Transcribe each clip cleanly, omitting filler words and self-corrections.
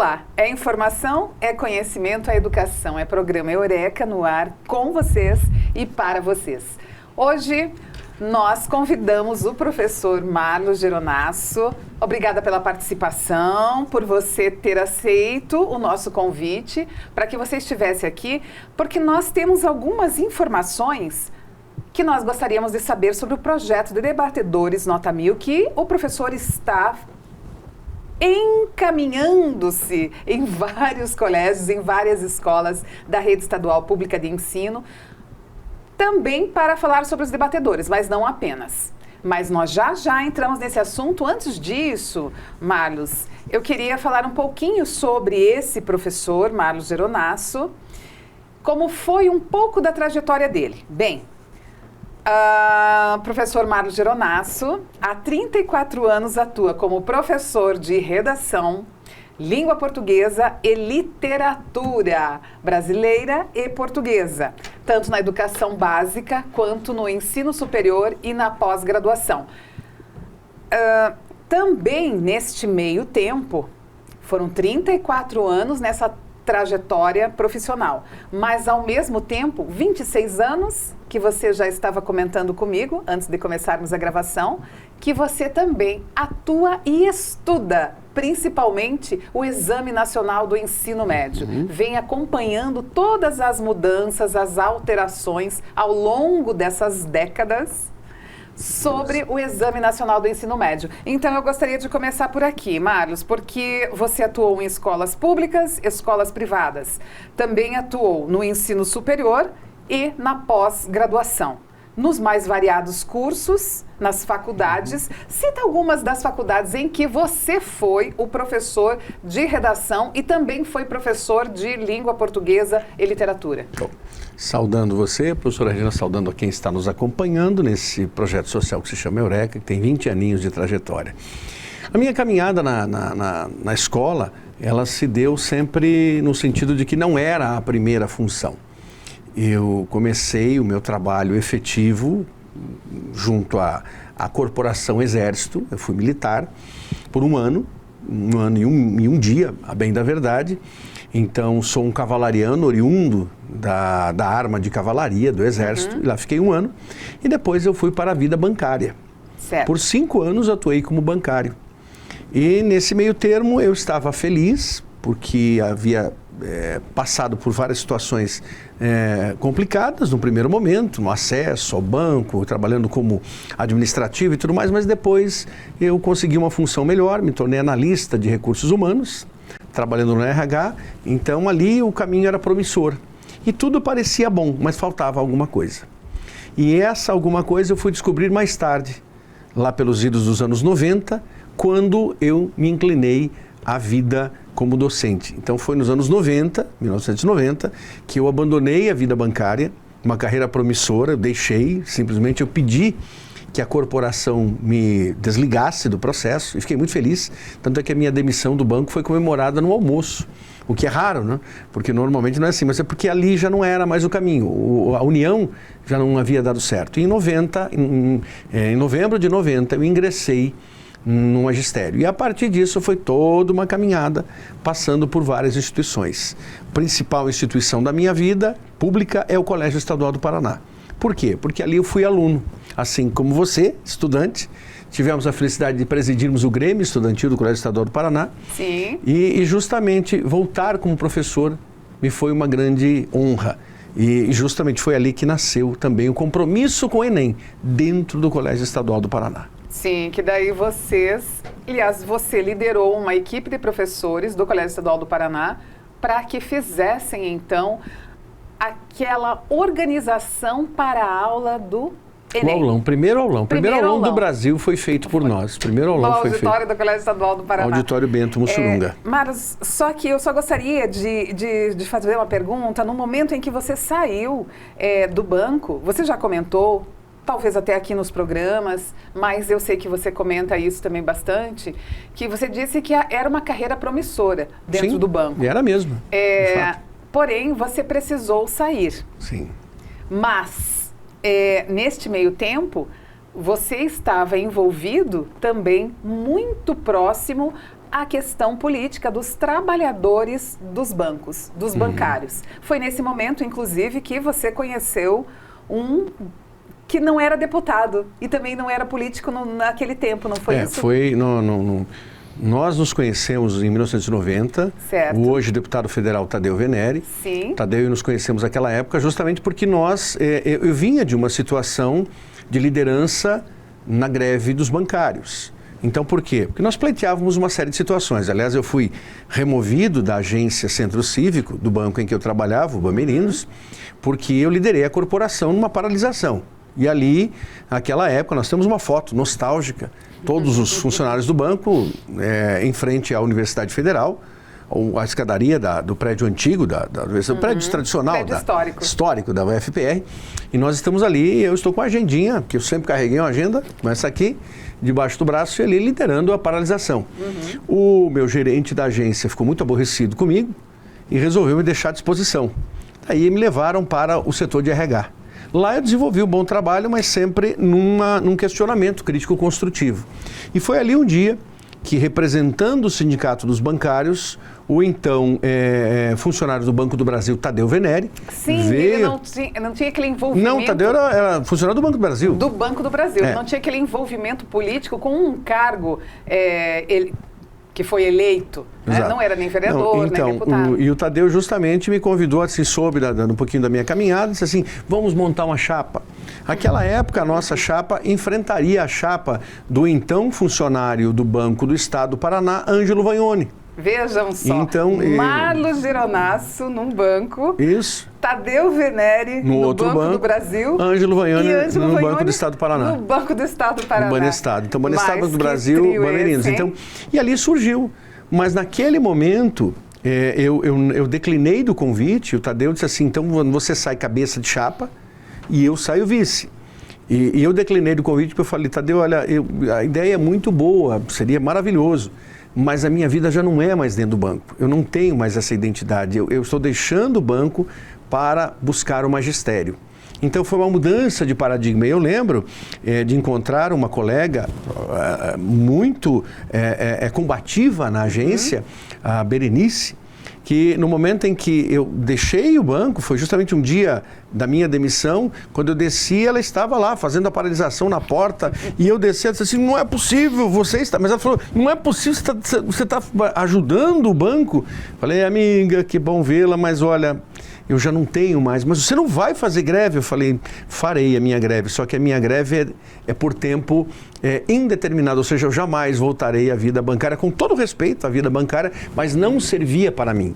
Olá, é informação, é conhecimento, é educação, é programa Eureka no ar com vocês e para vocês. Hoje nós convidamos o professor Marlos Geronasso. Obrigada pela participação, por você ter aceito o nosso convite para que você estivesse aqui, porque nós temos algumas informações que nós gostaríamos de saber sobre o projeto de debatedores Nota 1000 que o professor está encaminhando-se em vários colégios, em várias escolas da rede estadual pública de ensino, também para falar sobre os debatedores, mas não apenas. Mas nós já entramos nesse assunto. Antes disso, Marlos, eu queria falar um pouquinho sobre esse professor, Marlos Geronasso, como foi um pouco da trajetória dele. Bem, professor Marlos Geronasso, há 34 anos atua como professor de redação, língua portuguesa e literatura brasileira e portuguesa, tanto na educação básica quanto no ensino superior e na pós-graduação. Também neste meio tempo, foram 34 anos nessa trajetória profissional, mas ao mesmo tempo, 26 anos que você já estava comentando comigo, antes de começarmos a gravação, que você também atua e estuda, principalmente o Exame Nacional do Ensino Médio. Vem acompanhando todas as mudanças, as alterações ao longo dessas décadas sobre o Exame Nacional do Ensino Médio. Então, eu gostaria de começar por aqui, Marlos, porque você atuou em escolas públicas, escolas privadas. Também atuou no ensino superior e na pós-graduação. Nos mais variados cursos, nas faculdades. Cita algumas das faculdades em que você foi o professor de redação e também foi professor de língua portuguesa e literatura. Bom, saudando você, professora Regina, saudando a quem está nos acompanhando nesse projeto social que se chama Eureka, que tem 20 aninhos de trajetória. A minha caminhada na escola, ela se deu sempre no sentido de que não era a primeira função. Eu comecei o meu trabalho efetivo junto à Corporação Exército, eu fui militar, por um ano e um dia, a bem da verdade. Então, sou um cavalariano oriundo da arma de cavalaria do Exército, e lá fiquei um ano, e depois eu fui para a vida bancária. Certo. Por 5 anos atuei como bancário. E nesse meio termo eu estava feliz, porque havia passado por várias situações complicadas no primeiro momento, no acesso ao banco, trabalhando como administrativo e tudo mais, mas depois eu consegui uma função melhor, me tornei analista de recursos humanos, trabalhando no RH, então ali o caminho era promissor. E tudo parecia bom, mas faltava alguma coisa. E essa alguma coisa eu fui descobrir mais tarde, lá pelos idos dos anos 90, quando eu me inclinei à vida como docente. Então foi nos anos 90, 1990, que eu abandonei a vida bancária, uma carreira promissora, eu deixei, simplesmente eu pedi que a corporação me desligasse do processo e fiquei muito feliz, tanto é que a minha demissão do banco foi comemorada no almoço, o que é raro, né? Porque normalmente não é assim, mas é porque ali já não era mais o caminho, a união já não havia dado certo. E em novembro de 90, eu ingressei no magistério. E a partir disso foi toda uma caminhada, passando por várias instituições. A principal instituição da minha vida pública é o Colégio Estadual do Paraná. Por quê? Porque ali eu fui aluno, assim como você, estudante. Tivemos a felicidade de presidirmos o Grêmio Estudantil do Colégio Estadual do Paraná. Sim. E justamente voltar como professor me foi uma grande honra. E justamente foi ali que nasceu também o compromisso com o Enem, dentro do Colégio Estadual do Paraná. Sim, que daí você liderou uma equipe de professores do Colégio Estadual do Paraná para que fizessem, então, aquela organização para a aula do Enem. O primeiro aulão do Brasil foi feito por nós. Primeiro aulão foi feito. No auditório do Colégio Estadual do Paraná. Auditório Bento Mussurunga. Mas só que eu só gostaria de fazer uma pergunta. No momento em que você saiu do banco, você já comentou, talvez até aqui nos programas, mas eu sei que você comenta isso também bastante, que você disse que era uma carreira promissora dentro do banco. E era mesmo. Porém, você precisou sair. Sim. Mas, neste meio tempo, você estava envolvido também muito próximo a questão política dos trabalhadores dos bancos, dos bancários. Foi nesse momento, inclusive, que você conheceu um que não era deputado e também não era político naquele tempo, não foi isso? Foi nós nos conhecemos em 1990, certo. O hoje deputado federal Tadeu Venere. Sim. Tadeu e nos conhecemos naquela época justamente porque eu vinha de uma situação de liderança na greve dos bancários. Então, por quê? Porque nós pleiteávamos uma série de situações. Aliás, eu fui removido da agência Centro Cívico, do banco em que eu trabalhava, o Bamerinos, porque eu liderei a corporação numa paralisação. E ali, naquela época, nós temos uma foto nostálgica, todos os funcionários do banco em frente à Universidade Federal, a escadaria do prédio antigo, do prédio tradicional, prédio histórico da UFPR, e nós estamos ali, e eu estou com a agendinha, que eu sempre carreguei uma agenda, começa aqui, debaixo do braço, e ali liderando a paralisação. O meu gerente da agência ficou muito aborrecido comigo e resolveu me deixar à disposição. Aí me levaram para o setor de RH. Lá eu desenvolvi um bom trabalho, mas sempre num questionamento crítico construtivo. E foi ali um dia que, representando o Sindicato dos Bancários, o então funcionário do Banco do Brasil, Tadeu Venere, sim, veio... ele não tinha aquele envolvimento... Não, Tadeu era funcionário do Banco do Brasil. Do Banco do Brasil, não tinha aquele envolvimento político com um cargo que foi eleito, né? Não era nem vereador, nem deputado. E o Tadeu justamente me convidou, assim, soube um pouquinho da minha caminhada, disse assim, vamos montar uma chapa. Naquela época, a nossa chapa enfrentaria a chapa do então funcionário do Banco do Estado do Paraná, Ângelo Vagnoni. Vejam só, então, Marlos Geronasso num banco, isso. Tadeu Venere no outro Banco do Brasil, Ângelo Vagnoni no Banco do Estado do Paraná. No Banco do Estado do Paraná. No Banestado. Então, Banestado, Banco do Brasil, Bamerinos. Então, e ali surgiu. Mas naquele momento, eu declinei do convite, o Tadeu disse assim, então você sai cabeça de chapa e eu saio vice. E eu declinei do convite porque eu falei, Tadeu, olha, a ideia é muito boa, seria maravilhoso. Mas a minha vida já não é mais dentro do banco. Eu não tenho mais essa identidade. Eu estou deixando o banco para buscar o magistério. Então foi uma mudança de paradigma. Eu lembro de encontrar uma colega muito combativa na agência, a Berenice, que no momento em que eu deixei o banco, foi justamente um dia da minha demissão, quando eu desci, ela estava lá fazendo a paralisação na porta, e eu desci, ela disse assim, não é possível, você está... Mas ela falou, não é possível, você está ajudando o banco? Falei, amiga, que bom vê-la, mas olha, eu já não tenho mais, mas você não vai fazer greve? Eu falei, farei a minha greve, só que a minha greve é por tempo indeterminado, ou seja, eu jamais voltarei à vida bancária, com todo respeito à vida bancária, mas não servia para mim.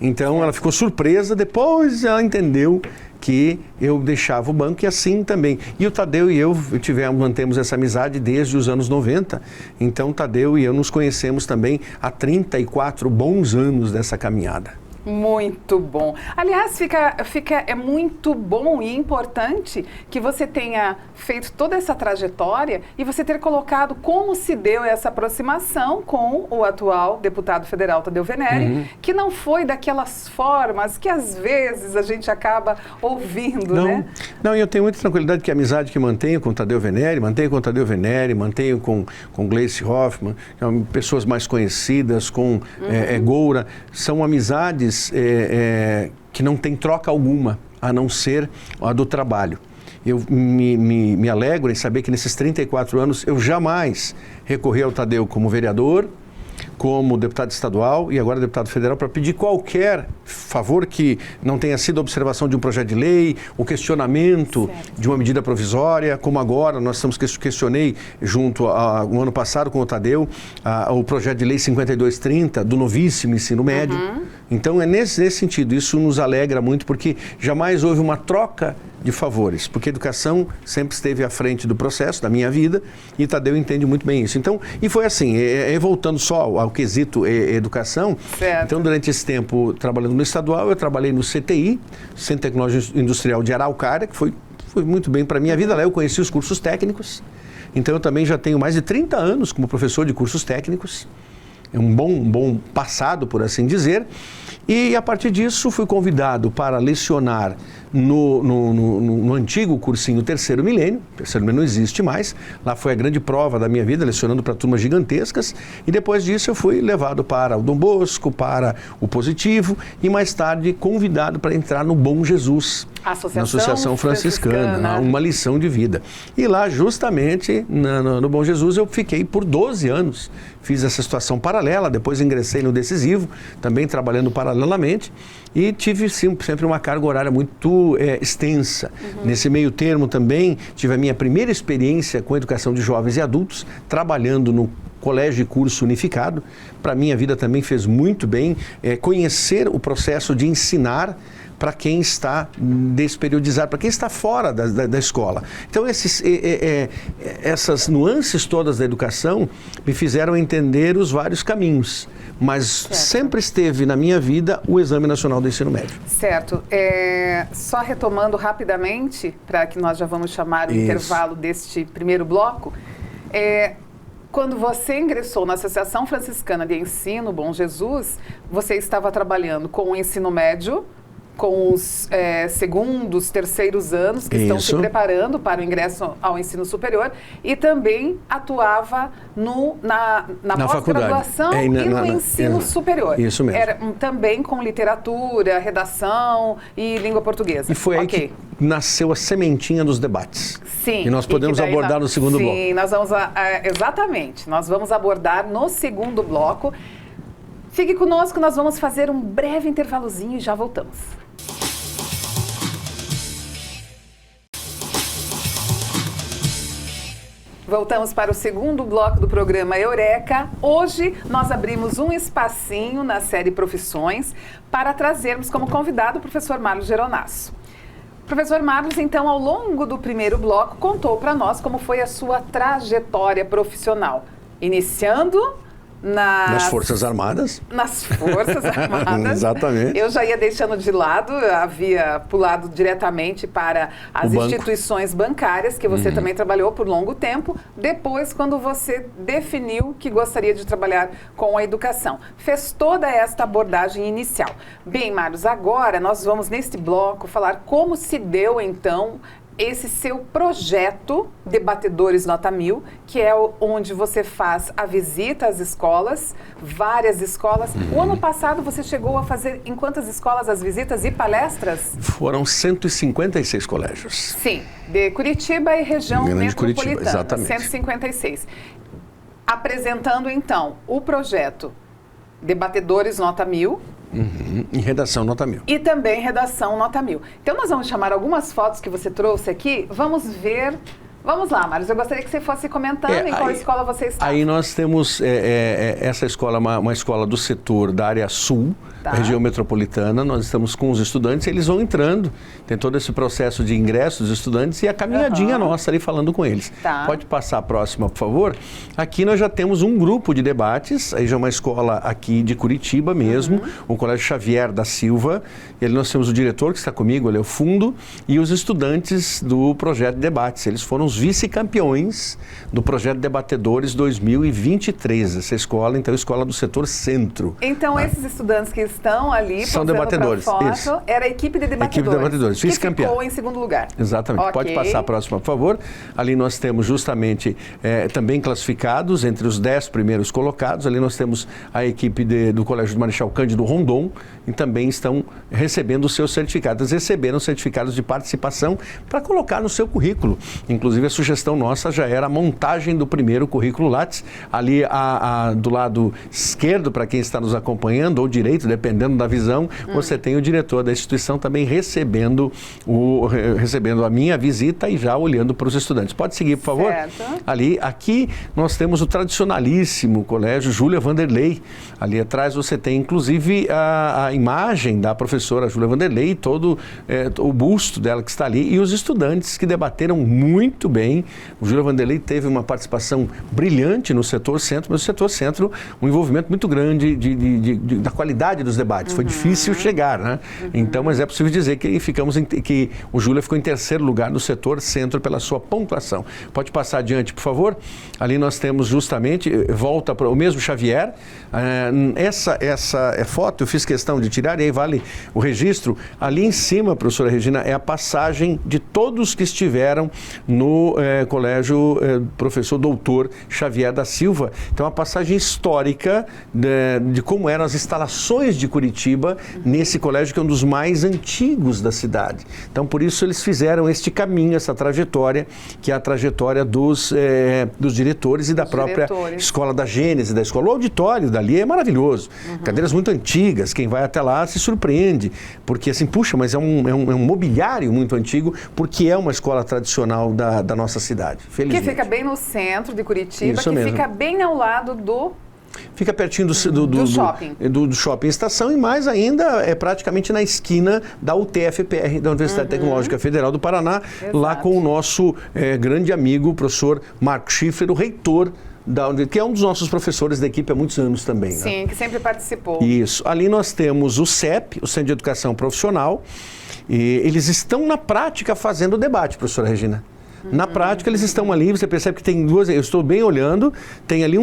Então ela ficou surpresa, depois ela entendeu que eu deixava o banco e assim também. E o Tadeu e eu mantemos essa amizade desde os anos 90, então Tadeu e eu nos conhecemos também há 34 bons anos dessa caminhada. Muito bom. Aliás, é muito bom e importante que você tenha feito toda essa trajetória e você ter colocado como se deu essa aproximação com o atual deputado federal Tadeu Venere, que não foi daquelas formas que às vezes a gente acaba ouvindo, né? Não, e eu tenho muita tranquilidade que a amizade que mantenho com o Tadeu Venere, mantenho com Gleice Hoffmann, pessoas mais conhecidas, com Goura, são amizades que não tem troca alguma, a não ser a do trabalho. Eu me alegro em saber que nesses 34 anos eu jamais recorri ao Tadeu como vereador, como deputado estadual e agora deputado federal para pedir qualquer favor que não tenha sido a observação de um projeto de lei, o questionamento de uma medida provisória, como agora nós questionei junto no ano passado com o Tadeu o projeto de lei 5230 do novíssimo ensino médio. Então é nesse sentido, isso nos alegra muito porque jamais houve uma troca de favores, porque a educação sempre esteve à frente do processo da minha vida e Tadeu entende muito bem isso. Então, e foi assim, voltando só ao quesito educação, então durante esse tempo trabalhando no estadual, eu trabalhei no CTI, Centro Tecnológico Industrial de Araucária, que foi muito bem para a minha vida, lá eu conheci os cursos técnicos, então eu também já tenho mais de 30 anos como professor de cursos técnicos, um bom passado, por assim dizer, e a partir disso fui convidado para lecionar no antigo cursinho Terceiro Milênio. Terceiro Milênio não existe mais. Lá foi a grande prova da minha vida, lecionando para turmas gigantescas. E depois disso eu fui levado para o Dom Bosco, para o Positivo e mais tarde convidado para entrar no Bom Jesus, na Associação Franciscana, uma lição de vida. E lá justamente no Bom Jesus eu fiquei por 12 anos. Fiz essa situação paralela, depois ingressei no Decisivo, também trabalhando paralelamente, e tive sempre uma carga horária muito extensa. Nesse meio termo também tive a minha primeira experiência com educação de jovens e adultos, trabalhando no colégio e curso unificado. Para mim a vida também fez muito bem conhecer o processo de ensinar para quem está desperiodizado, para quem está fora da escola. Então, essas nuances todas da educação me fizeram entender os vários caminhos, mas sempre esteve na minha vida o Exame Nacional do Ensino Médio. Certo. Só retomando rapidamente, para que nós já vamos chamar o intervalo deste primeiro bloco, quando você ingressou na Associação Franciscana de Ensino Bom Jesus, você estava trabalhando com o ensino médio, com os segundos, terceiros anos que estão se preparando para o ingresso ao ensino superior, e também atuava na pós-graduação e no ensino superior. Isso mesmo. Era também com literatura, redação e língua portuguesa. E foi aí que nasceu a sementinha dos debates. Sim. E nós podemos abordar no segundo bloco. Sim, nós vamos exatamente. Nós vamos abordar no segundo bloco. Fique conosco, nós vamos fazer um breve intervalozinho e já voltamos. Voltamos para o segundo bloco do programa Eureka. Hoje nós abrimos um espacinho na série Profissões para trazermos como convidado o professor Marlos Geronasso. Professor Marlos, então, ao longo do primeiro bloco, contou para nós como foi a sua trajetória profissional, iniciando nas Forças Armadas. Nas Forças Armadas. Exatamente. Eu já ia deixando de lado, havia pulado diretamente para as instituições bancárias, que você também trabalhou por longo tempo. Depois, quando você definiu que gostaria de trabalhar com a educação. Fez toda esta abordagem inicial. Bem, Marlos, agora nós vamos, neste bloco, falar como se deu, então, esse seu projeto Debatedores Nota 1000, que é onde você faz a visita às escolas, várias escolas. O ano passado você chegou a fazer em quantas escolas as visitas e palestras? Foram 156 colégios. Sim, de Curitiba e região metropolitana. Curitiba, exatamente. 156. Apresentando então o projeto Debatedores Nota 1000. E redação Nota 1000. E também redação Nota 1000. Então nós vamos chamar algumas fotos que você trouxe aqui. Vamos ver. Vamos lá, Marlos. Eu gostaria que você fosse comentando em qual escola você está. Aí nós temos essa escola, uma escola do setor da área sul, região metropolitana. Nós estamos com os estudantes, eles vão entrando. Tem todo esse processo de ingresso dos estudantes e a caminhadinha nossa ali falando com eles. Pode passar a próxima, por favor. Aqui nós já temos um grupo de debates. Aí já é uma escola aqui de Curitiba mesmo, o Colégio Xavier da Silva. E ali nós temos o diretor que está comigo, ele é o fundo, e os estudantes do projeto de debates. Eles foram os vice-campeões do projeto Debatedores 2023. Essa escola, então, é a escola do setor centro. Então, esses estudantes que estão ali, são debatedores. Foto, era a equipe de debatedores. Equipe de debatedores, vice-campeão. Ficou em segundo lugar. Exatamente. Pode passar a próxima, por favor. Ali nós temos justamente também classificados entre os 10 primeiros colocados. Ali nós temos a equipe do Colégio do Marechal Cândido Rondon e também estão recebendo os seus certificados. Receberam certificados de participação para colocar no seu currículo. Inclusive, a sugestão nossa já era a montagem do primeiro currículo Lattes. Ali do lado esquerdo, para quem está nos acompanhando, ou direito, dependendo da visão, você tem o diretor da instituição também recebendo a minha visita e já olhando para os estudantes. Pode seguir, por favor? Certo. Aqui nós temos o tradicionalíssimo Colégio Júlia Vanderlei. Ali atrás você tem, inclusive, a imagem da professora Júlia Vanderlei, todo o busto dela que está ali, e os estudantes que debateram muito bem. O Júlia Vanderlei teve uma participação brilhante no setor centro, mas o setor centro, um envolvimento muito grande da qualidade dos debates. Foi difícil chegar, né? Então, mas é possível dizer que que o Júlia ficou em terceiro lugar no setor centro pela sua pontuação. Pode passar adiante, por favor. Ali nós temos justamente, volta para o mesmo Xavier. Essa foto eu fiz questão de tirar, e aí vale o registro. Ali em cima, professora Regina, é a passagem de todos que estiveram no colégio professor doutor Xavier da Silva. Então, a passagem histórica de como eram as instalações de Curitiba nesse colégio, que é um dos mais antigos da cidade. Então, por isso eles fizeram este caminho, essa trajetória, que é a trajetória dos diretores e da própria escola da Gênese, da escola. O auditório dali é maravilhoso. Cadeiras muito antigas, quem vai até lá se surpreende, porque assim, puxa, mas é um mobiliário muito antigo, porque é uma escola tradicional da nossa cidade, felizmente. Que fica bem no centro de Curitiba, Isso que mesmo. Fica bem ao lado do... Fica pertinho do shopping Estação, e mais ainda é praticamente na esquina da UTFPR, da Universidade Tecnológica Federal do Paraná, lá com o nosso grande amigo, o professor Marco Schiffer, o reitor que é um dos nossos professores da equipe há muitos anos também. Sim, né? Que sempre participou. Isso. Ali nós temos o CEP, o Centro de Educação Profissional, e eles estão na prática fazendo o debate, professora Regina. Na prática, eles estão ali, você percebe que tem duas, eu estou bem olhando, tem ali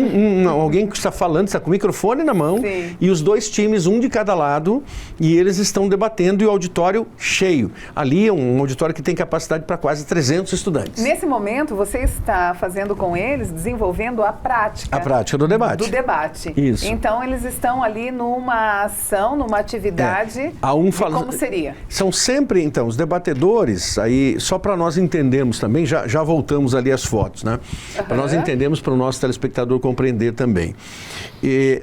alguém que está falando, está com o microfone na mão, Sim. E os dois times, um de cada lado, e eles estão debatendo, e o auditório cheio. Ali é um auditório que tem capacidade para quase 300 estudantes. Nesse momento, você está fazendo com eles, desenvolvendo a prática. A prática do debate. Do debate. Isso. Então, eles estão ali numa ação, numa atividade, como seria? São sempre, então, os debatedores, aí, só para nós entendermos também, já voltamos ali as fotos, né? Para nós entendermos, para o nosso telespectador compreender também.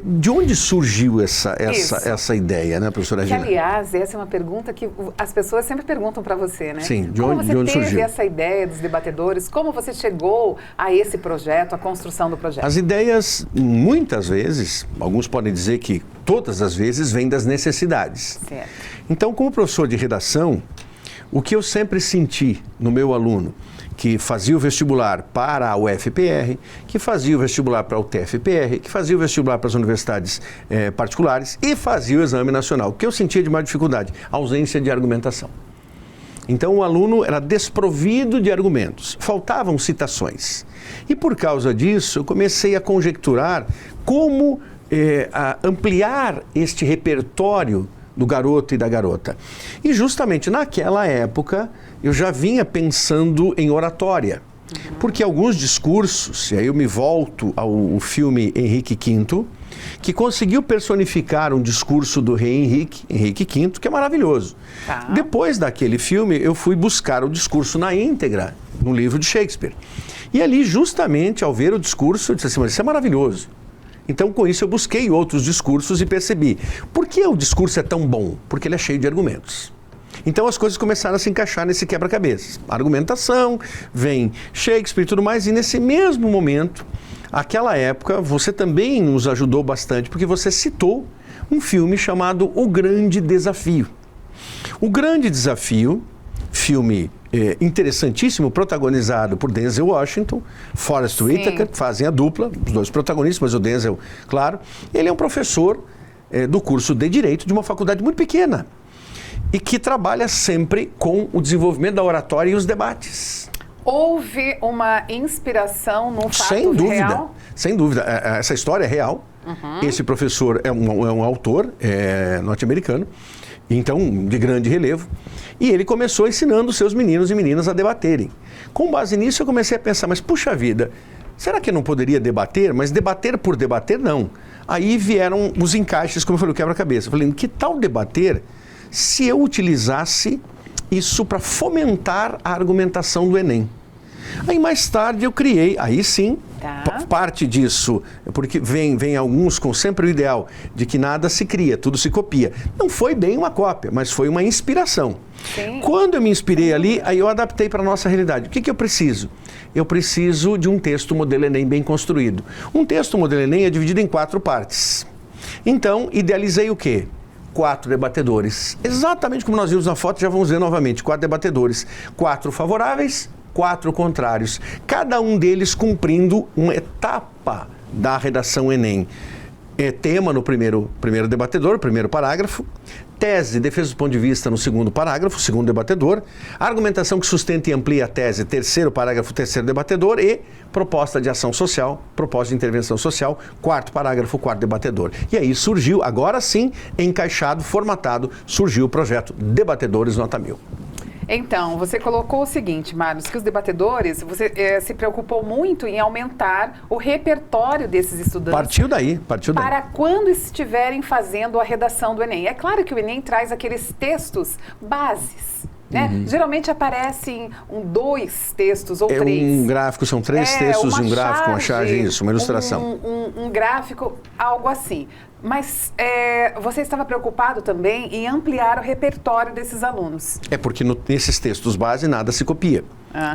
De onde surgiu essa ideia, né, professora Regina? Que, aliás, essa é uma pergunta que as pessoas sempre perguntam para você, né? Sim, de onde onde surgiu? Como você teve essa ideia dos debatedores? Como você chegou a esse projeto, a construção do projeto? As ideias, muitas vezes, alguns podem dizer que todas as vezes, vêm das necessidades. Certo. Então, como professor de redação, o que eu sempre senti no meu aluno, que fazia o vestibular para a UFPR, que fazia o vestibular para a UTFPR, que fazia o vestibular para as universidades particulares e fazia o exame nacional. O que eu sentia de maior dificuldade? Ausência de argumentação. Então, o aluno era desprovido de argumentos, faltavam citações. E por causa disso, eu comecei a conjecturar como ampliar este repertório do garoto e da garota. E justamente naquela época, eu já vinha pensando em oratória. Porque alguns discursos, e aí eu me volto ao filme Henrique V, que conseguiu personificar um discurso do rei Henrique V, que é maravilhoso. Tá. Depois daquele filme, eu fui buscar o discurso na íntegra, no livro de Shakespeare. E ali, justamente, ao ver o discurso, eu disse assim, mas isso é maravilhoso. Então, com isso, eu busquei outros discursos e percebi. Por que o discurso é tão bom? Porque ele é cheio de argumentos. Então, as coisas começaram a se encaixar nesse quebra-cabeças. Argumentação, vem Shakespeare e tudo mais, e nesse mesmo momento, aquela época, você também nos ajudou bastante, porque você citou um filme chamado O Grande Desafio. O Grande Desafio, filme interessantíssimo, protagonizado por Denzel Washington, Forest Whitaker, fazem a dupla, os dois protagonistas, mas o Denzel, claro. Ele é um professor do curso de Direito de uma faculdade muito pequena e que trabalha sempre com o desenvolvimento da oratória e os debates. Houve uma inspiração num fato Sem dúvida, real? Sem dúvida. Essa história é real. Esse professor é um autor norte-americano, então de grande relevo, e ele começou ensinando seus meninos e meninas a debaterem. Com base nisso eu comecei a pensar, mas puxa vida, será que eu não poderia debater? Mas debater por debater, não. Aí vieram os encaixes, como eu falei, o quebra-cabeça. Eu falei, que tal debater se eu utilizasse isso para fomentar a argumentação do Enem? Aí mais tarde eu criei, aí sim, parte disso, porque vem alguns com sempre o ideal de que nada se cria, tudo se copia. Não foi bem uma cópia, mas foi uma inspiração. Sim. Quando eu me inspirei ali, aí eu adaptei para a nossa realidade. O que eu preciso? Eu preciso de um texto modelo Enem bem construído. Um texto modelo Enem é dividido em 4 partes. Então, idealizei o quê? 4 debatedores. Exatamente como nós vimos na foto, já vamos ver novamente. 4 debatedores. 4 favoráveis, 4 contrários. Cada um deles cumprindo uma etapa da redação Enem. tema no primeiro debatedor, primeiro parágrafo. Tese, defesa do ponto de vista no segundo parágrafo, segundo debatedor. Argumentação que sustenta e amplia a tese, terceiro parágrafo, terceiro debatedor. E proposta de ação social, proposta de intervenção social, quarto parágrafo, quarto debatedor. E aí surgiu, agora sim, encaixado, formatado, surgiu o projeto Debatedores Nota 1000. Então, você colocou o seguinte, Marlos, que os debatedores, você se preocupou muito em aumentar o repertório desses estudantes. Partiu daí. Para quando estiverem fazendo a redação do Enem. É claro que o Enem traz aqueles textos bases, né? Geralmente aparecem 2 textos ou 3. Um gráfico, são 3 textos e um gráfico, uma charge, isso, uma ilustração. Um gráfico, algo assim. Mas você estava preocupado também em ampliar o repertório desses alunos. É porque nesses textos base nada se copia.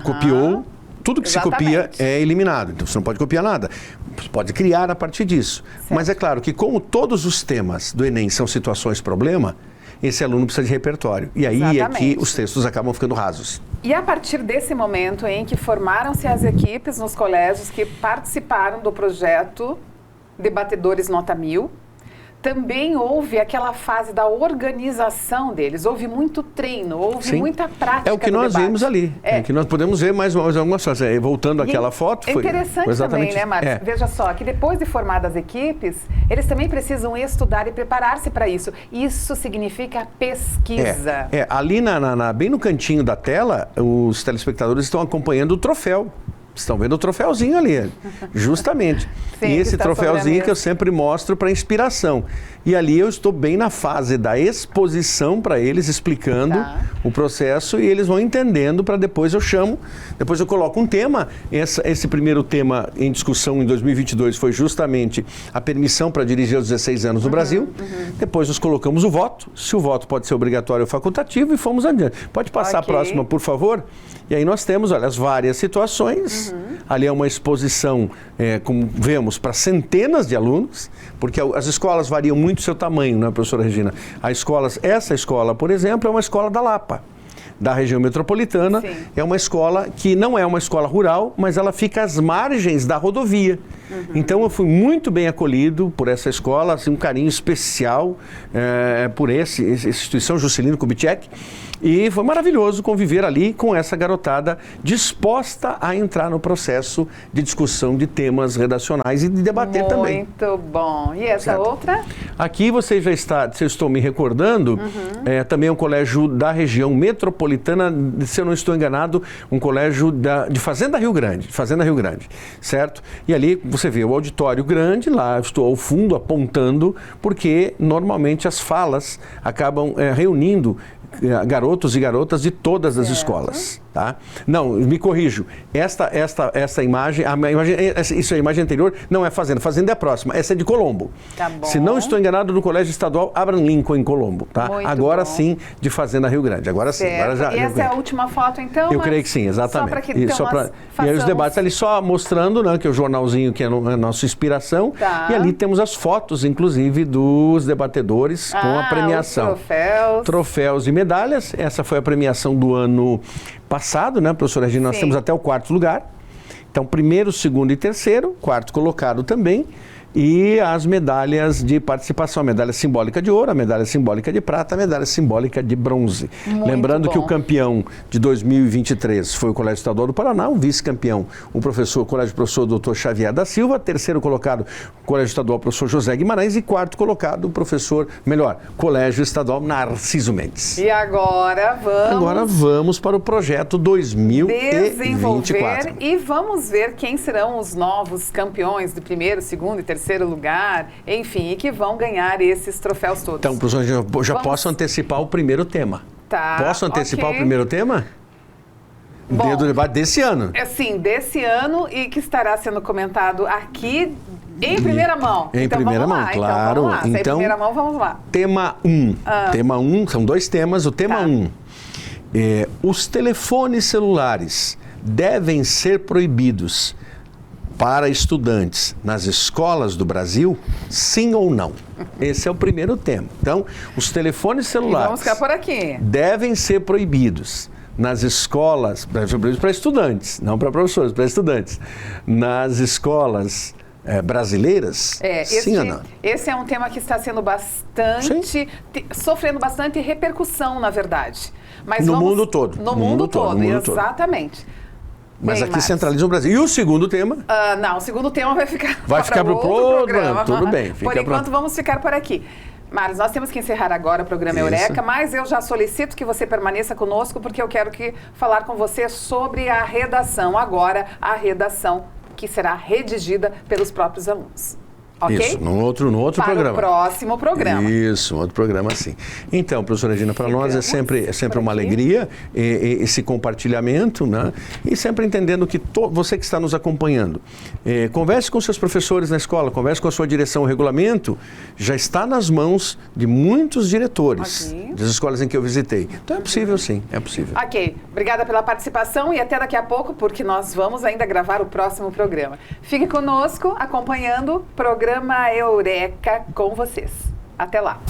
Copiou, tudo que Exatamente. se copia é eliminado. Então você não pode copiar nada. Você pode criar a partir disso. Certo. Mas é claro que como todos os temas do Enem são situações problema, esse aluno precisa de repertório. E aí Exatamente. é que os textos acabam ficando rasos. E a partir desse momento em que formaram-se as equipes nos colégios que participaram do projeto Debatedores Nota 1000, também houve aquela fase da organização deles, houve muito treino, houve Sim. muita prática. É o que nós vimos ali. É o que nós podemos ver mais algumas coisas. Voltando àquela foto, foi interessante exatamente também, né, Marcos? Veja só, que depois de formadas as equipes, eles também precisam estudar e preparar-se para isso. Isso significa pesquisa. Ali bem no cantinho da tela, os telespectadores estão acompanhando o troféu. Estão vendo o troféuzinho ali, justamente. Sim, e esse troféuzinho que eu mesa. sempre mostro para inspiração. E ali eu estou bem na fase da exposição para eles, explicando o processo e eles vão entendendo para depois depois eu coloco um tema. Esse primeiro tema em discussão em 2022 foi justamente a permissão para dirigir aos 16 anos no Brasil. Depois nós colocamos o voto, se o voto pode ser obrigatório ou facultativo e fomos adiante. Pode passar a próxima, por favor? E aí nós temos, olha, as várias situações. Ali é uma exposição, como vemos, para centenas de alunos, porque as escolas variam muito o seu tamanho, né, professora Regina? Essa escola, por exemplo, é uma escola da Lapa, da região metropolitana. Sim. É uma escola que não é uma escola rural, mas ela fica às margens da rodovia. Então eu fui muito bem acolhido por essa escola, assim, um carinho especial por essa instituição, Juscelino Kubitschek. E foi maravilhoso conviver ali com essa garotada disposta a entrar no processo de discussão de temas redacionais e de debater também. Muito bom. E essa outra? Aqui você se eu estou me recordando, também é um colégio da região metropolitana, se eu não estou enganado, um colégio de Fazenda Rio Grande, certo? E ali você vê o auditório grande, lá estou ao fundo apontando, porque normalmente as falas acabam reunindo garotos e garotas de todas as escolas, tá? Não, me corrijo, essa imagem, isso é a imagem anterior, não é Fazenda, Fazenda é a próxima, essa é de Colombo. Tá bom. Se não estou enganado, no Colégio Estadual Abraham Lincoln, em Colombo, tá? Muito agora bom. Sim, de Fazenda Rio Grande, agora sim. Agora já, e essa é a última foto, então? Eu creio que sim, exatamente. Só para que então, E aí os debates ali só mostrando, né, que é o jornalzinho que é a nossa inspiração, e ali temos as fotos, inclusive, dos debatedores com a premiação. Troféus e medalhas. Essa foi a premiação do ano passado, né, professora Regina? Nós temos até o 4º lugar. Então, primeiro, segundo e terceiro, 4º colocado também. E as medalhas de participação, a medalha simbólica de ouro, a medalha simbólica de prata, a medalha simbólica de bronze. Lembrando que o campeão de 2023 foi o Colégio Estadual do Paraná, o vice-campeão, o Colégio Professor Dr. Xavier da Silva, terceiro colocado, Colégio Estadual Professor José Guimarães e quarto colocado, Colégio Estadual Narciso Mendes. E agora vamos para o projeto 2024. Desenvolver e vamos ver quem serão os novos campeões do primeiro, segundo e terceiro lugar, enfim, e que vão ganhar esses troféus todos. Então, professor, já posso antecipar o primeiro tema. Tá. Posso antecipar o primeiro tema? Bom, do debate desse ano. Sim, desse ano e que estará sendo comentado aqui em primeira mão. Em primeira mão, claro. Então, vamos lá. Se é em primeira mão, vamos lá. Tema 1. Tema 1, são 2 temas. O tema 1. Os telefones celulares devem ser proibidos para estudantes nas escolas do Brasil, sim ou não? Esse é o primeiro tema. Então, os telefones celulares vamos ficar por aqui. Devem ser proibidos nas escolas, para estudantes, não para professores, para estudantes, nas escolas brasileiras? Sim ou não? Esse é um tema que está sendo bastante, sofrendo bastante repercussão, na verdade. Mas no mundo todo. No mundo todo, exatamente. Mas aqui centraliza o Brasil. E o segundo tema? Não, o segundo tema vai ficar para o outro programa. Tudo bem. Por enquanto, vamos ficar por aqui. Marlos, nós temos que encerrar agora o programa Eureka, mas eu já solicito que você permaneça conosco, porque eu quero falar com você sobre a redação. Agora, a redação que será redigida pelos próprios alunos. Ok? Isso, no outro programa. Para o próximo programa. Isso, um outro programa sim. Então, professora Regina, para nós é sempre uma alegria esse compartilhamento, né? E sempre entendendo que você que está nos acompanhando, converse com seus professores na escola, converse com a sua direção. O regulamento já está nas mãos de muitos diretores das escolas em que eu visitei. Então é possível sim, é possível. Ok, obrigada pela participação e até daqui a pouco, porque nós vamos ainda gravar o próximo programa. Fique conosco, acompanhando o programa Eureka com vocês. Até lá!